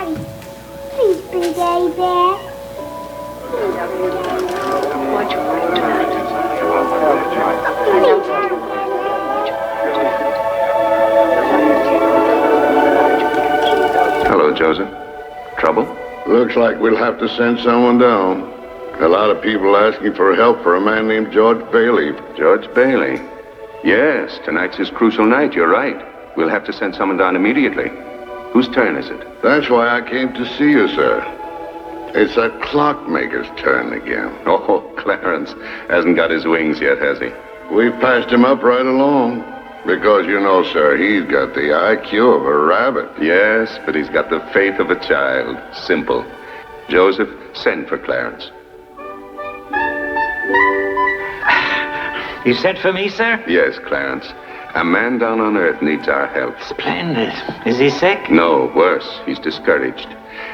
Daddy, please bring Daddy back. Watch your brain tonight. Hello, Joseph. Trouble? Looks like we'll have to send someone down. A lot of people asking for help for a man named George Bailey. George Bailey? Yes, tonight's his crucial night, you're right. We'll have to send someone down immediately. Whose turn is it? That's why I came to see you, sir. It's that clockmaker's turn again. Oh, Clarence hasn't got his wings yet, has he? We've passed him up right along. Because, you know, sir, he's got the IQ of a rabbit. Yes, but he's got the faith of a child. Simple. Joseph, send for Clarence. You sent for me, sir? Yes, Clarence. A man down on Earth needs our help. Splendid. Is he sick? No, worse. He's discouraged.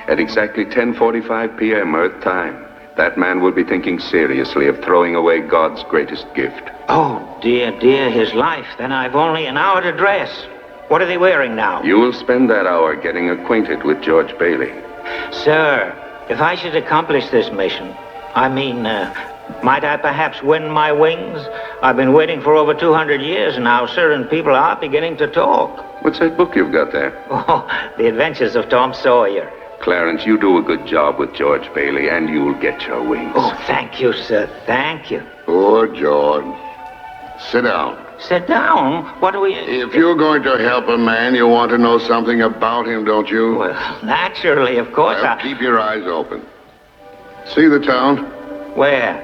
At exactly 10:45 p.m. Earth time, that man will be thinking seriously of throwing away God's greatest gift. Oh, dear, dear, his life. Then I've only an hour to dress. What are they wearing now? You will spend that hour getting acquainted with George Bailey. Sir, if I should accomplish this mission, might I perhaps win my wings? I've been waiting for over 200 years now, sir, and people are beginning to talk. What's that book you've got there? Oh, The Adventures of Tom Sawyer. Clarence, you do a good job with George Bailey, and you'll get your wings. Oh, thank you, sir. Thank you. Poor George. Sit down. Sit down? What do we... If you're going to help a man, you want to know something about him, don't you? Well, naturally, of course. Well, keep your eyes open. See the town? Where?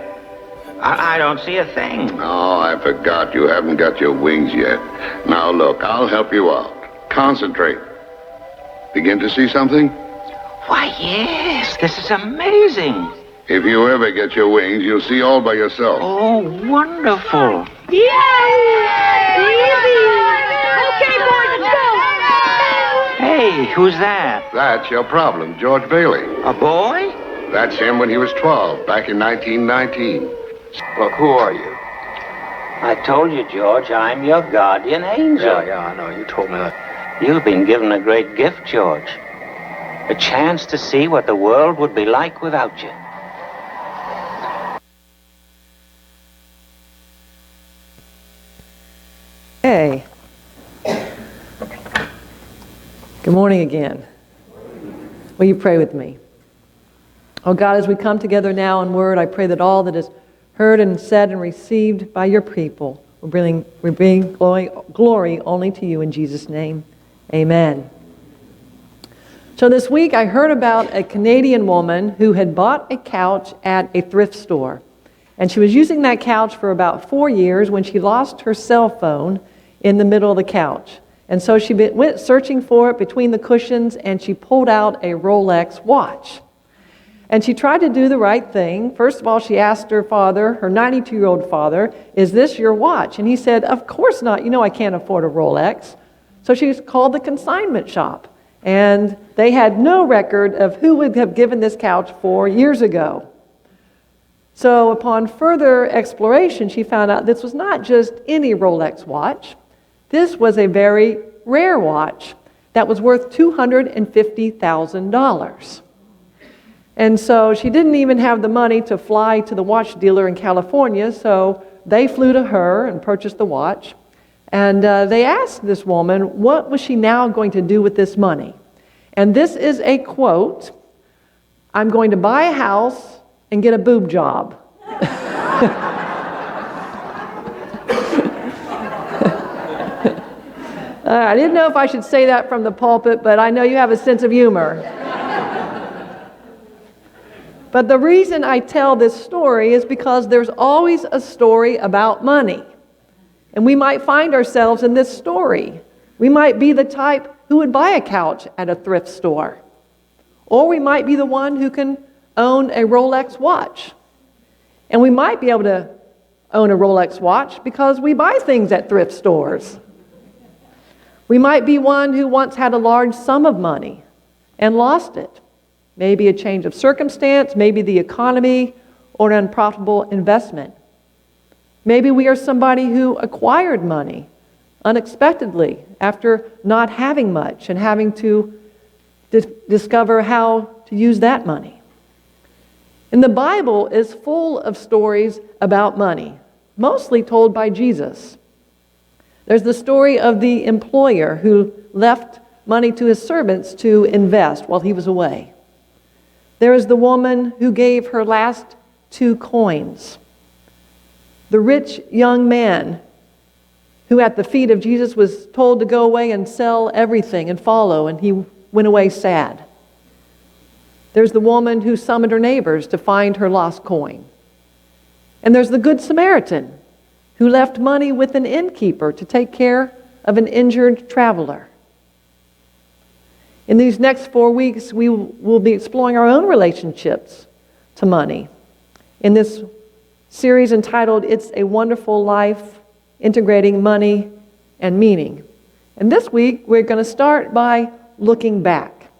I don't see a thing. Oh, I forgot. You haven't got your wings yet. Now, look, I'll help you out. Concentrate. Begin to see something? Why, yes. This is amazing. If you ever get your wings, you'll see all by yourself. Oh, wonderful. Yay! Easy! Okay, boys, let's go! Hey, who's that? That's your problem, George Bailey. A boy? That's him when he was 12, back in 1919. Look, who are you? I told you, George, I'm your guardian angel. Yeah, I know. You told me that. You've been given a great gift, George. A chance to see what the world would be like without you. Hey. Good morning again. Will you pray with me? Oh God, as we come together now in word, I pray that all that is heard and said and received by your people will bring glory only to you in Jesus' name. Amen. So this week I heard about a Canadian woman who had bought a couch at a thrift store. And she was using that couch for about 4 years when she lost her cell phone in the middle of the couch. And so she went searching for it between the cushions, and she pulled out a Rolex watch. And she tried to do the right thing. First of all, she asked her father, her 92-year-old father, "Is this your watch?" And he said, "Of course not. You know I can't afford a Rolex." So she called the consignment shop. And they had no record of who would have given this couch 4 years ago. So upon further exploration, she found out this was not just any Rolex watch. This was a very rare watch that was worth $250,000. And so she didn't even have the money to fly to the watch dealer in California, so they flew to her and purchased the watch. And they asked this woman, what was she now going to do with this money? And this is a quote, "I'm going to buy a house and get a boob job." I didn't know if I should say that from the pulpit, but I know you have a sense of humor. But the reason I tell this story is because there's always a story about money. And we might find ourselves in this story. We might be the type who would buy a couch at a thrift store. Or we might be the one who can own a Rolex watch. And we might be able to own a Rolex watch because we buy things at thrift stores. We might be one who once had a large sum of money and lost it. Maybe a change of circumstance, maybe the economy, or an unprofitable investment. Maybe we are somebody who acquired money unexpectedly after not having much and having to discover how to use that money. And the Bible is full of stories about money, mostly told by Jesus. There's the story of the employer who left money to his servants to invest while he was away. There is the woman who gave her last 2 coins. The rich young man who at the feet of Jesus was told to go away and sell everything and follow, and he went away sad. There's the woman who summoned her neighbors to find her lost coin. And there's the Good Samaritan who left money with an innkeeper to take care of an injured traveler. In these next 4 weeks, we will be exploring our own relationships to money in this series entitled It's a Wonderful Life, Integrating Money and Meaning. And this week, we're going to start by looking back.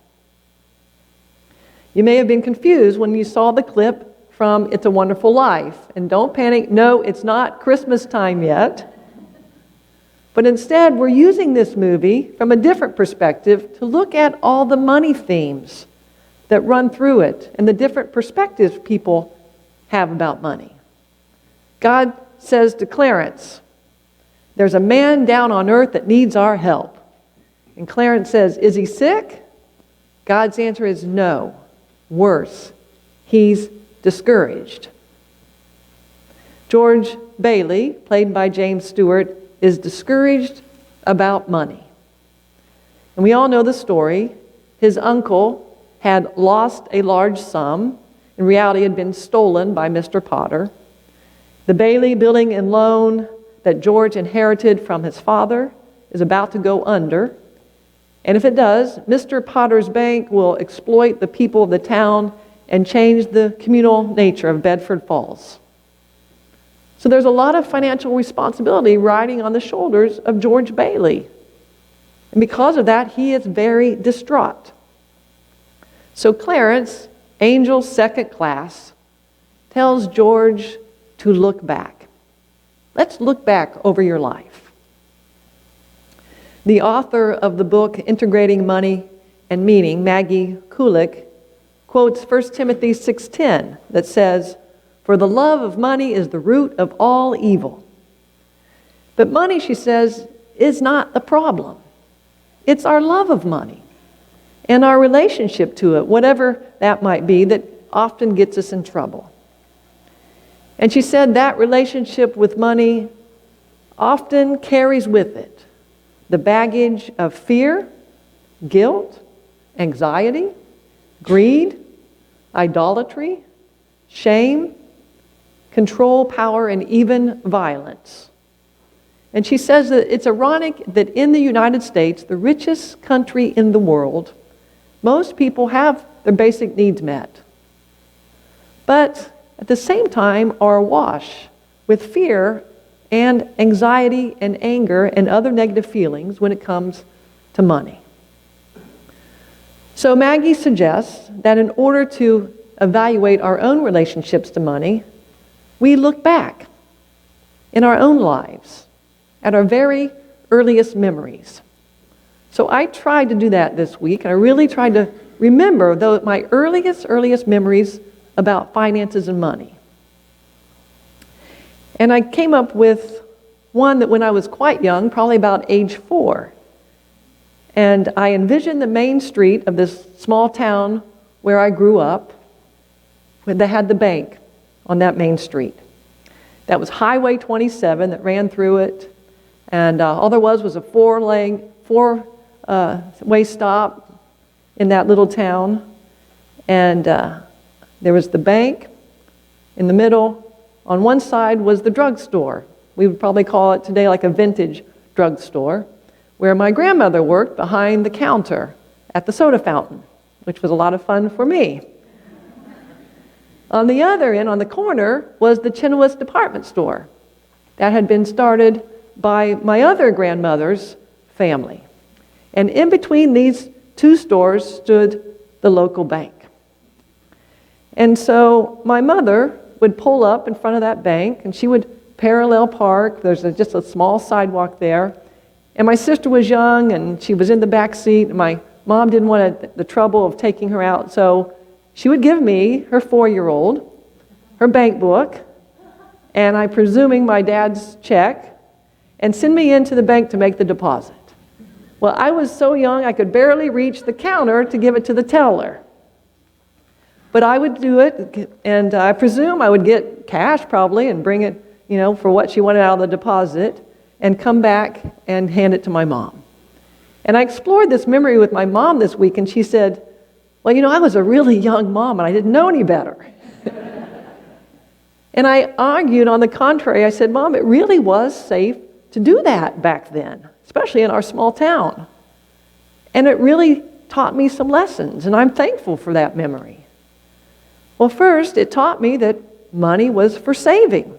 You may have been confused when you saw the clip from It's a Wonderful Life. And don't panic, no, it's not Christmas time yet. But instead, we're using this movie from a different perspective to look at all the money themes that run through it and the different perspectives people have about money. God says to Clarence, "There's a man down on earth that needs our help." And Clarence says, "Is he sick?" God's answer is no. Worse, he's discouraged. George Bailey, played by James Stewart, is discouraged about money. And we all know the story. His uncle had lost a large sum. In reality, it had been stolen by Mr. Potter. The Bailey building and loan that George inherited from his father is about to go under. And if it does, Mr. Potter's bank will exploit the people of the town and change the communal nature of Bedford Falls. So there's a lot of financial responsibility riding on the shoulders of George Bailey. And because of that, he is very distraught. So Clarence, angel second class, tells George to look back. Let's look back over your life. The author of the book Integrating Money and Meaning, Maggie Kulik, quotes 1 Timothy 6:10 that says, "For the love of money is the root of all evil." But money, she says, is not the problem. It's our love of money and our relationship to it, whatever that might be, that often gets us in trouble. And she said that relationship with money often carries with it the baggage of fear, guilt, anxiety, greed, idolatry, shame, control, power, and even violence. And she says that it's ironic that in the United States, the richest country in the world, most people have their basic needs met. But at the same time are awash with fear and anxiety and anger and other negative feelings when it comes to money. So Maggie suggests that in order to evaluate our own relationships to money, we look back in our own lives at our very earliest memories. So I tried to do that this week, and I really tried to remember my earliest memories about finances and money. And I came up with one that when I was quite young, probably about age 4, and I envisioned the main street of this small town where I grew up, that had the bank on that main street. That was Highway 27 that ran through it, and all there was a four-way stop in that little town, and there was the bank in the middle. On one side was the drugstore. We would probably call it today like a vintage drugstore, where my grandmother worked behind the counter at the soda fountain, which was a lot of fun for me. On the other end, on the corner, was the Chenoweth department store that had been started by my other grandmother's family. And in between these two stores stood the local bank. And so my mother would pull up in front of that bank, and she would parallel park. There's just a small sidewalk there. And my sister was young, and she was in the back seat, and my Mom didn't want the trouble of taking her out, so she would give me her 4-year-old, her bank book, and I'm presuming my dad's check, and send me into the bank to make the deposit. Well, I was so young I could barely reach the counter to give it to the teller. But I would do it, and I presume I would get cash probably and bring it, for what she wanted out of the deposit, and come back and hand it to my mom. And I explored this memory with my mom this week, and she said, well, I was a really young mom, and I didn't know any better. And I argued on the contrary. I said, Mom, it really was safe to do that back then, especially in our small town. And it really taught me some lessons, and I'm thankful for that memory. Well, first, it taught me that money was for saving.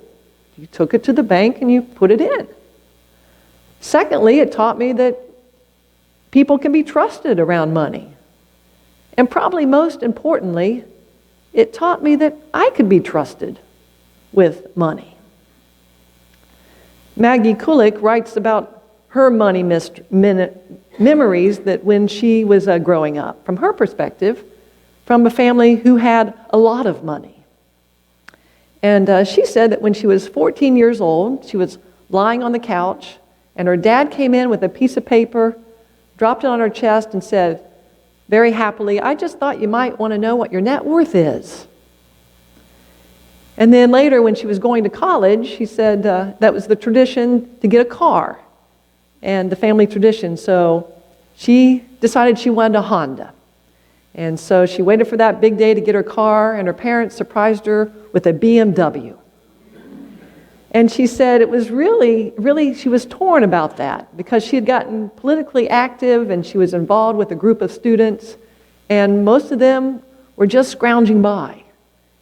You took it to the bank and you put it in. Secondly, it taught me that people can be trusted around money. And probably most importantly, it taught me that I could be trusted with money. Maggie Kulik writes about her money memories that when she was growing up, from her perspective, from a family who had a lot of money. And she said that when she was 14 years old, she was lying on the couch, and her dad came in with a piece of paper, dropped it on her chest, and said, very happily, I just thought you might want to know what your net worth is. And then later, when she was going to college, she said that was the tradition to get a car, and the family tradition. So she decided she wanted a Honda. And so she waited for that big day to get her car, and her parents surprised her with a BMW. And she said it was really, she was torn about that because she had gotten politically active and she was involved with a group of students, and most of them were just scrounging by.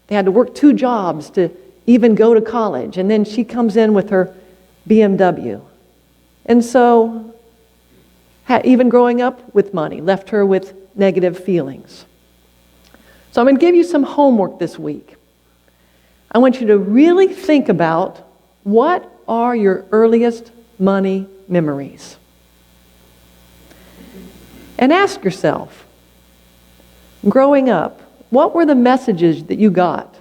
They had to work 2 jobs to even go to college, and then she comes in with her BMW. And so, even growing up with money left her with negative feelings. So I'm going to give you some homework this week. I want you to really think about what are your earliest money memories. And ask yourself, growing up, what were the messages that you got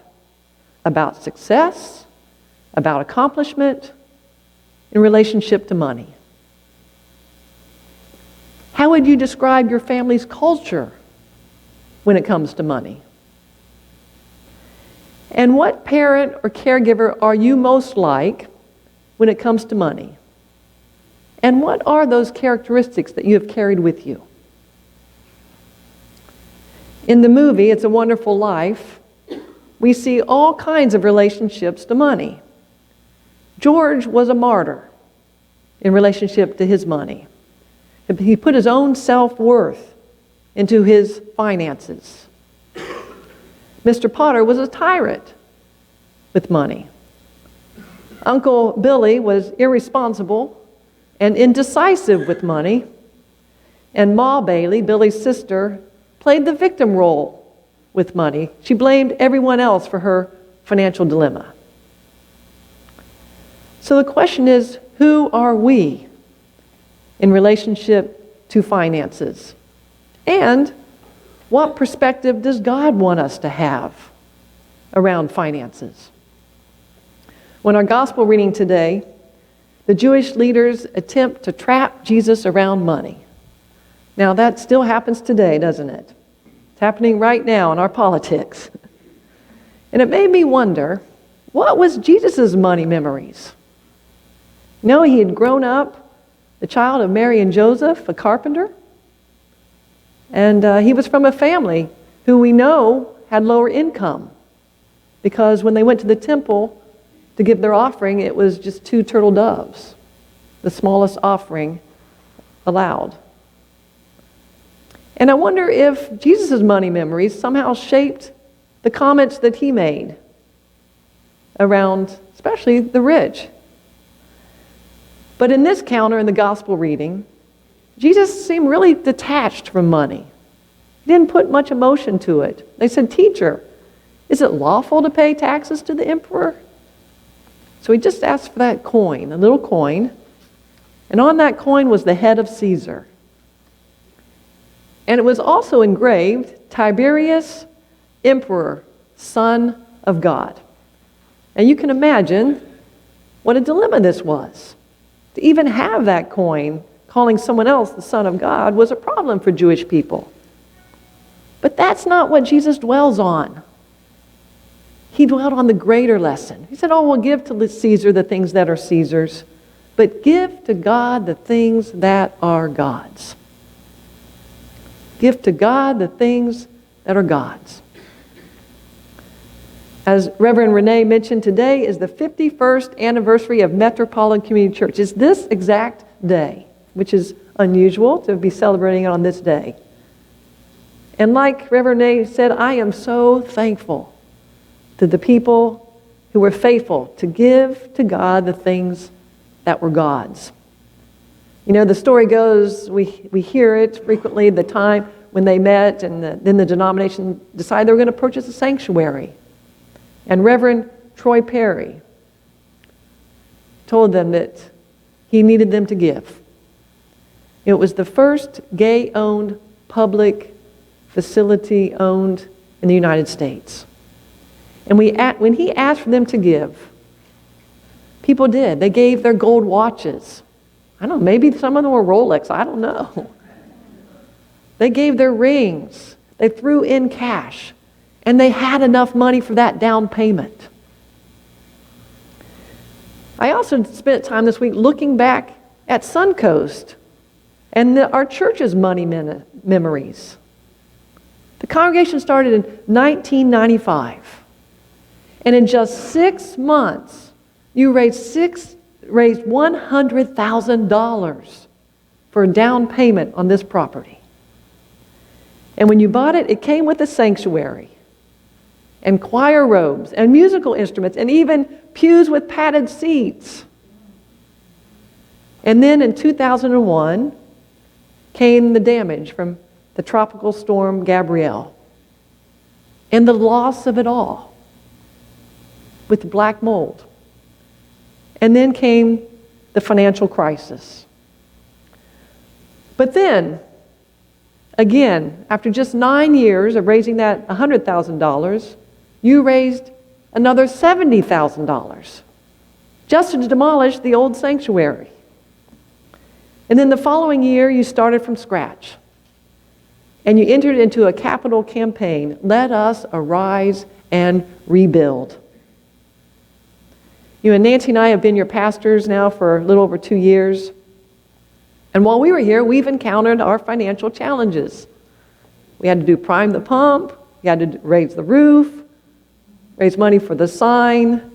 about success, about accomplishment, in relationship to money? How would you describe your family's culture when it comes to money? And what parent or caregiver are you most like when it comes to money? And what are those characteristics that you have carried with you? In the movie, It's a Wonderful Life, we see all kinds of relationships to money. George was a martyr in relationship to his money. He put his own self-worth into his finances. Mr. Potter was a tyrant with money. Uncle Billy was irresponsible and indecisive with money. And Ma Bailey, Billy's sister, played the victim role with money. She blamed everyone else for her financial dilemma. So the question is, who are we in relationship to finances? And what perspective does God want us to have around finances? When our gospel reading today, the Jewish leaders attempt to trap Jesus around money. Now that still happens today, doesn't it? It's happening right now in our politics. And it made me wonder, what was Jesus' money memories? He had grown up the child of Mary and Joseph, a carpenter. And he was from a family who we know had lower income, because when they went to the temple to give their offering, it was just 2 turtle doves, the smallest offering allowed. And I wonder if Jesus' money memories somehow shaped the comments that he made around, especially the rich. But in this counter in the gospel reading, Jesus seemed really detached from money. He didn't put much emotion to it. They said, "Teacher, is it lawful to pay taxes to the emperor?" So he just asked for that coin, a little coin, and on that coin was the head of Caesar. And it was also engraved, Tiberius, Emperor, Son of God. And you can imagine what a dilemma this was. To even have that coin calling someone else the Son of God was a problem for Jewish people. But that's not what Jesus dwells on. He dwelled on the greater lesson. He said, oh, well, give to Caesar the things that are Caesar's, but give to God the things that are God's. Give to God the things that are God's. As Reverend Renee mentioned, today is the 51st anniversary of Metropolitan Community Church. It's this exact day, which is unusual to be celebrating it on this day. And like Reverend Renee said, I am so thankful to the people who were faithful to give to God the things that were God's. You know, the story goes, we hear it frequently, the time when they met and then the denomination decided they were going to purchase a sanctuary. And Reverend Troy Perry told them that he needed them to give. It was the first gay-owned public facility owned in the United States. And when he asked for them to give, people did. They gave their gold watches. I don't know, maybe some of them were Rolex, I don't know. They gave their rings. They threw in cash. And they had enough money for that down payment. I also spent time this week looking back at SunCoast and our church's money memories. The congregation started in 1995. And in just 6 months, you raised $100,000 for a down payment on this property. And when you bought it, it came with a sanctuary and choir robes and musical instruments and even pews with padded seats. And then in 2001 came the damage from the tropical storm Gabrielle and the loss of it all with the black mold. And then came the financial crisis. But then, again, after just 9 years of raising that $100,000, you raised another $70,000 just to demolish the old sanctuary. And then the following year, you started from scratch. And you entered into a capital campaign, Let Us Arise and Rebuild. You and Nancy and I have been your pastors now for a little over 2 years. And while we were here, we've encountered our financial challenges. We had to do prime the pump, we had to raise the roof, raise money for the sign.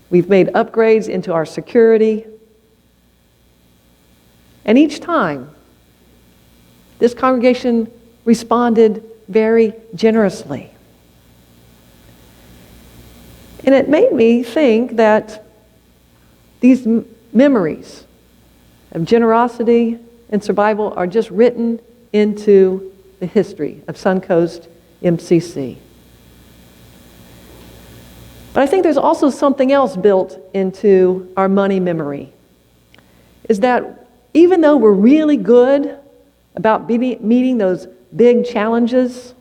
We've made upgrades into our security. And each time, this congregation responded very generously. And it made me think that these memories of generosity and survival are just written into the history of SunCoast MCC. But I think there's also something else built into our money memory, is that even though we're really good about meeting those big challenges,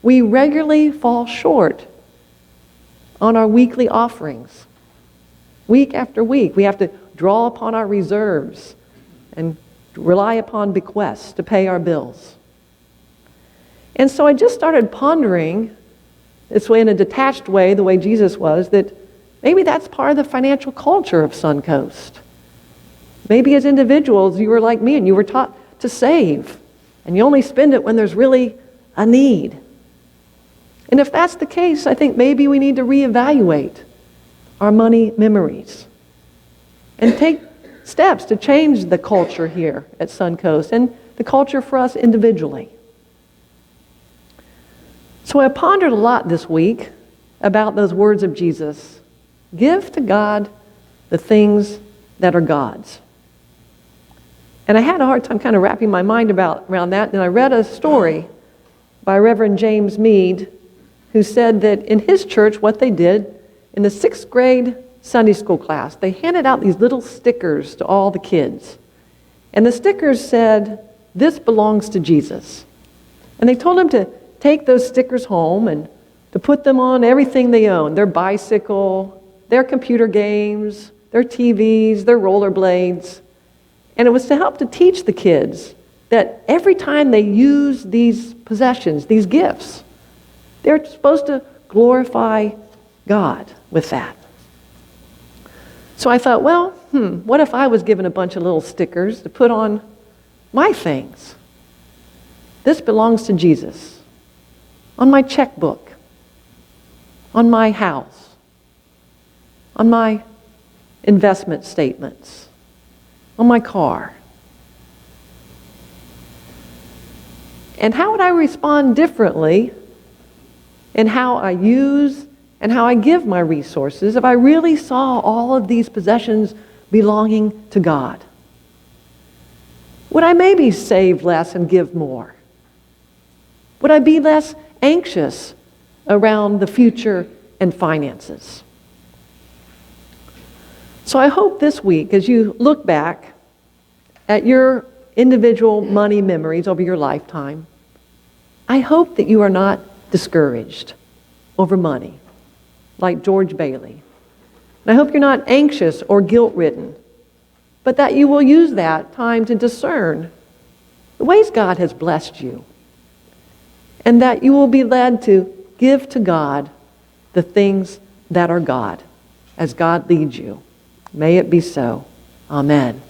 we regularly fall short on our weekly offerings. Week after week, we have to draw upon our reserves and rely upon bequests to pay our bills. And so I just started pondering this way, in a detached way, the way Jesus was, that maybe that's part of the financial culture of SunCoast. Maybe as individuals, you were like me and you were taught to save, and you only spend it when there's really a need. And if that's the case, I think maybe we need to reevaluate our money memories and take steps to change the culture here at SunCoast and the culture for us individually. So I pondered a lot this week about those words of Jesus. Give to God the things that are God's. And I had a hard time kind of wrapping my mind around that, and I read a story by Reverend James Mead, who said that in his church, what they did in the 6th grade Sunday school class, they handed out these little stickers to all the kids. And the stickers said, "This belongs to Jesus." And they told him to take those stickers home and to put them on everything they own, their bicycle, their computer games, their TVs, their rollerblades. And it was to help to teach the kids that every time they use these possessions, these gifts, they're supposed to glorify God with that. So I thought, well, what if I was given a bunch of little stickers to put on my things? This belongs to Jesus. On my checkbook, on my house, on my investment statements, on my car. And how would I respond differently in how I use and how I give my resources if I really saw all of these possessions belonging to God? Would I maybe save less and give more? Would I be less anxious around the future and finances? So I hope this week, as you look back at your individual money memories over your lifetime, I hope that you are not discouraged over money, like George Bailey. And I hope you're not anxious or guilt-ridden, but that you will use that time to discern the ways God has blessed you, and that you will be led to give to God the things that are God, as God leads you. May it be so. Amen.